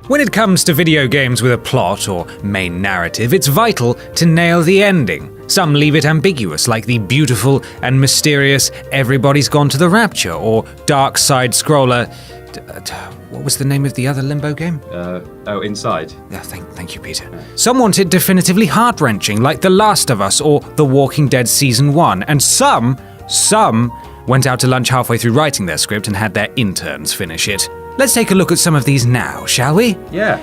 When it comes to video games with a plot or main narrative, it's vital to nail the ending. Some leave it ambiguous, like the beautiful and mysterious Everybody's Gone to the Rapture or dark side-scroller. What was the name of the other Limbo game? Inside. Yeah, thank you, Peter. Some want it definitively heart-wrenching, like The Last of Us or The Walking Dead Season 1, and some went out to lunch halfway through writing their script and had their interns finish it. Let's take a look at some of these now, shall we? Yeah,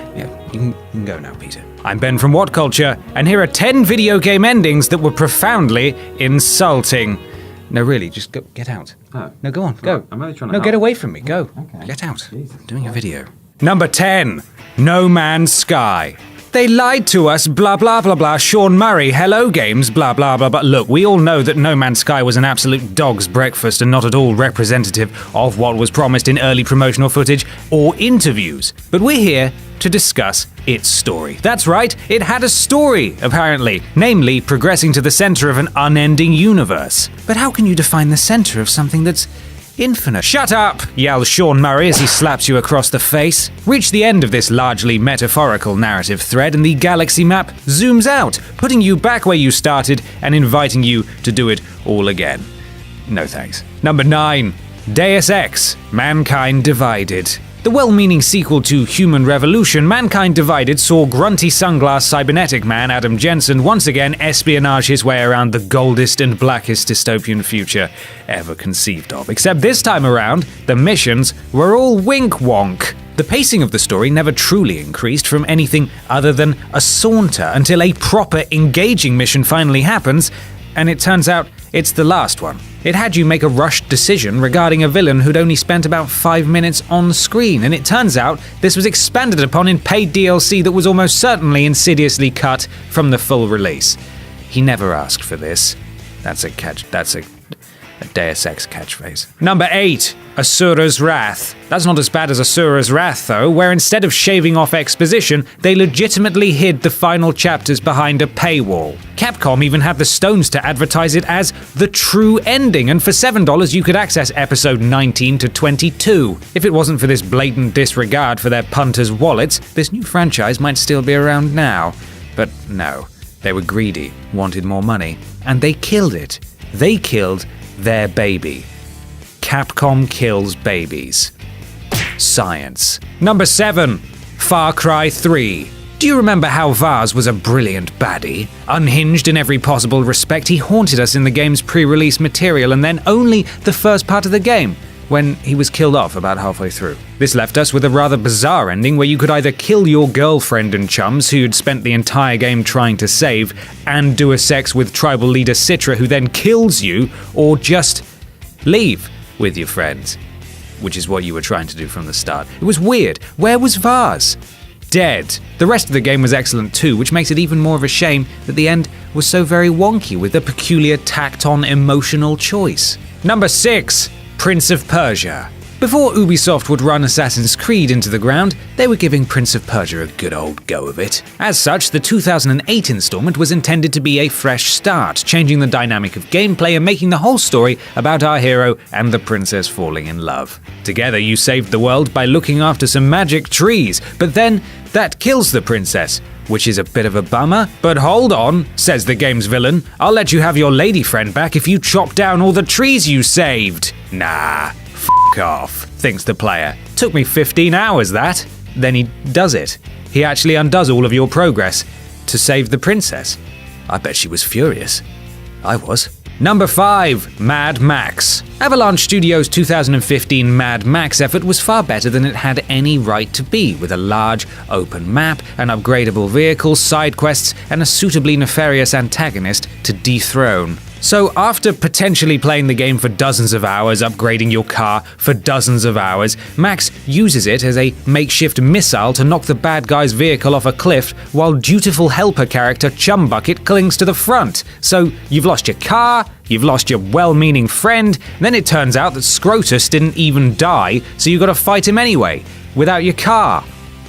you can go now, Peter. I'm Ben from What Culture, and here are 10 video game endings that were profoundly insulting. No, really, just get out. Oh. No, go on, go. I'm only trying to No, help. get away from me, go. Okay. Get out. Jesus I'm doing a video. Number 10, No Man's Sky. They lied to us, blah blah blah blah, Sean Murray, Hello Games, blah blah blah blah. Look, we all know that No Man's Sky was an absolute dog's breakfast and not at all representative of what was promised in early promotional footage or interviews. But we're here to discuss its story. That's right, it had a story, apparently, namely progressing to the center of an unending universe. But how can you define the center of something that's infinite? Shut up, yells Sean Murray as he slaps you across the face. Reach the end of this largely metaphorical narrative thread and the galaxy map zooms out, putting you back where you started and inviting you to do it all again. No thanks. Number 9, Deus Ex, Mankind Divided. The well-meaning sequel to Human Revolution, Mankind Divided saw grunty sunglass cybernetic man Adam Jensen once again espionage his way around the goldest and blackest dystopian future ever conceived of. Except this time around, the missions were all wink-wonk. The pacing of the story never truly increased from anything other than a saunter until a proper engaging mission finally happens, and it turns out it's the last one. It had you make a rushed decision regarding a villain who'd only spent about 5 minutes on screen, and it turns out this was expanded upon in paid DLC that was almost certainly insidiously cut from the full release. He never asked for this. That's a Deus Ex catchphrase. Number 8, Asura's Wrath. That's not as bad as Asura's Wrath, though, where instead of shaving off exposition, they legitimately hid the final chapters behind a paywall. Capcom even had the stones to advertise it as the true ending, and for $7 you could access episode 19 to 22. If it wasn't for this blatant disregard for their punters' wallets, this new franchise might still be around now. But no, they were greedy, wanted more money, and they killed it. They killed their baby. Capcom kills babies. Science. Number 7, Far Cry 3. Do you remember how Vaz was a brilliant baddie? Unhinged in every possible respect, he haunted us in the game's pre-release material and then only the first part of the game, when he was killed off about halfway through. This left us with a rather bizarre ending where you could either kill your girlfriend and chums who you'd spent the entire game trying to save and do a sex with tribal leader Citra who then kills you, or just leave with your friends, which is what you were trying to do from the start. It was weird. Where was Vaz? Dead. The rest of the game was excellent too, which makes it even more of a shame that the end was so very wonky with a peculiar tacked-on emotional choice. Number 6, Prince of Persia. Before Ubisoft would run Assassin's Creed into the ground, they were giving Prince of Persia a good old go of it. As such, the 2008 installment was intended to be a fresh start, changing the dynamic of gameplay and making the whole story about our hero and the princess falling in love. Together, you saved the world by looking after some magic trees, but then that kills the princess, which is a bit of a bummer. But hold on, says the game's villain, I'll let you have your lady friend back if you chop down all the trees you saved. Nah. F*** off, thinks the player. Took me 15 hours, that. Then he does it. He actually undoes all of your progress to save the princess. I bet she was furious. I was. Number 5, Mad Max. Avalanche Studios' 2015 Mad Max effort was far better than it had any right to be, with a large, open map, an upgradable vehicle, side quests, and a suitably nefarious antagonist to dethrone. So after potentially playing the game for dozens of hours, upgrading your car for dozens of hours, Max uses it as a makeshift missile to knock the bad guy's vehicle off a cliff while dutiful helper character Chumbucket clings to the front. So you've lost your car, you've lost your well-meaning friend, and then it turns out that Scrotus didn't even die, so you gotta fight him anyway, without your car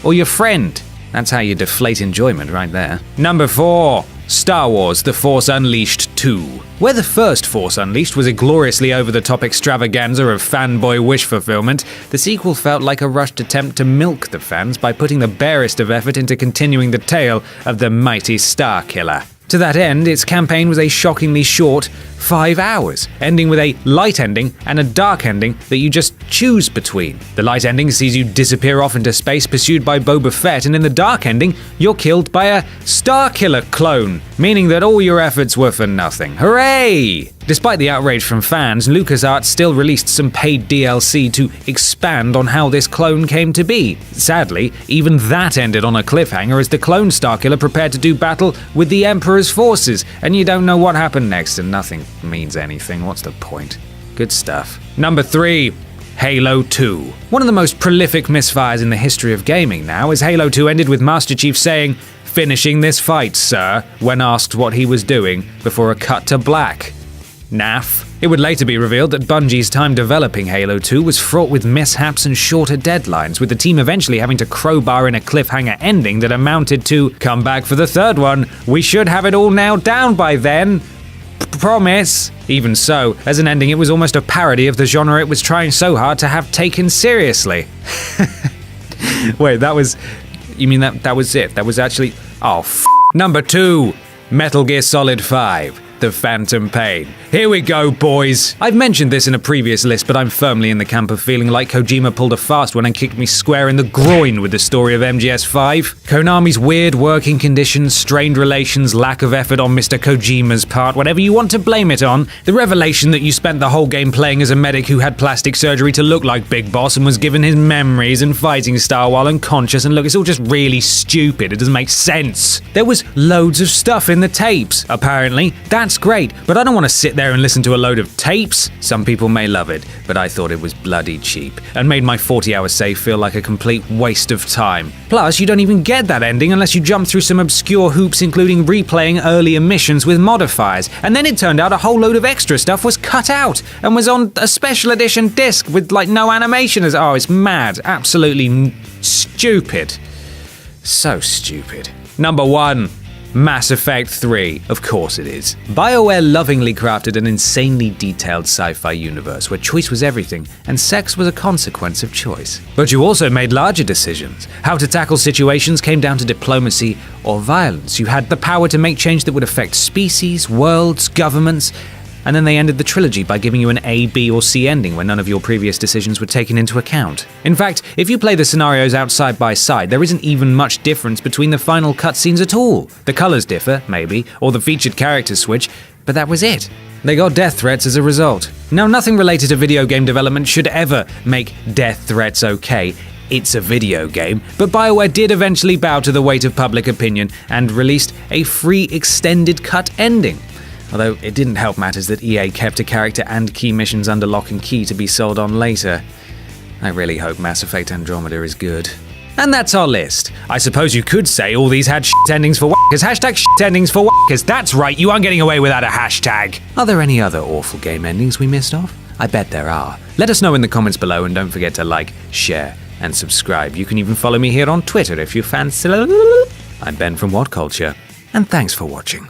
or your friend. That's how you deflate enjoyment right there. Number 4, Star Wars The Force Unleashed 2. Where the first Force Unleashed was a gloriously over-the-top extravaganza of fanboy wish fulfillment, the sequel felt like a rushed attempt to milk the fans by putting the barest of effort into continuing the tale of the mighty Starkiller. To that end, its campaign was a shockingly short 5 hours, ending with a light ending and a dark ending that you just choose between. The light ending sees you disappear off into space pursued by Boba Fett, and in the dark ending, you're killed by a Starkiller clone, meaning that all your efforts were for nothing. Hooray! Despite the outrage from fans, LucasArts still released some paid DLC to expand on how this clone came to be. Sadly, even that ended on a cliffhanger as the clone Starkiller prepared to do battle with the Emperor's forces, and you don't know what happened next, and nothing means anything. What's the point? Good stuff. Number 3. Halo 2. One of the most prolific misfires in the history of gaming now, as Halo 2 ended with Master Chief saying, "Finishing this fight, sir," when asked what he was doing, before a cut to black. Naff. It would later be revealed that Bungie's time developing Halo 2 was fraught with mishaps and shorter deadlines, with the team eventually having to crowbar in a cliffhanger ending that amounted to, "Come back for the third one, we should have it all nailed down by then. Promise." Even so, as an ending, it was almost a parody of the genre it was trying so hard to have taken seriously. Wait, you mean that was it? That was actually, Number 2, Metal Gear Solid 5. The Phantom Pain. Here we go, boys. I've mentioned this in a previous list, but I'm firmly in the camp of feeling like Kojima pulled a fast one and kicked me square in the groin with the story of MGS5. Konami's weird working conditions, strained relations, lack of effort on Mr. Kojima's part, whatever you want to blame it on, the revelation that you spent the whole game playing as a medic who had plastic surgery to look like Big Boss and was given his memories and fighting style while unconscious, and look, it's all just really stupid. It doesn't make sense. There was loads of stuff in the tapes, apparently. That's great, but I don't want to sit there and listen to a load of tapes. Some people may love it, but I thought it was bloody cheap and made my 40-hour save feel like a complete waste of time. Plus, you don't even get that ending unless you jump through some obscure hoops, including replaying earlier missions with modifiers. And then it turned out a whole load of extra stuff was cut out and was on a special edition disc with no animation. It's mad. Absolutely stupid. So stupid. Number 1. Mass Effect 3. Of course it is. BioWare lovingly crafted an insanely detailed sci-fi universe where choice was everything and sex was a consequence of choice. But you also made larger decisions. How to tackle situations came down to diplomacy or violence. You had the power to make change that would affect species, worlds, governments, and then they ended the trilogy by giving you an A, B, or C ending where none of your previous decisions were taken into account. In fact, if you play the scenarios out side by side, there isn't even much difference between the final cutscenes at all. The colors differ, maybe, or the featured characters switch, but that was it. They got death threats as a result. Now, nothing related to video game development should ever make death threats okay. It's a video game, but BioWare did eventually bow to the weight of public opinion and released a free extended cut ending. Although it didn't help matters that EA kept a character and key missions under lock and key to be sold on later. I really hope Mass Effect Andromeda is good. And that's our list. I suppose you could say all these had shit endings for whackers. Hashtag shit endings for whackers. That's right, you aren't getting away without a hashtag. Are there any other awful game endings we missed off? I bet there are. Let us know in the comments below, and don't forget to like, share, and subscribe. You can even follow me here on Twitter if you fancy. I'm Ben from What Culture, and thanks for watching.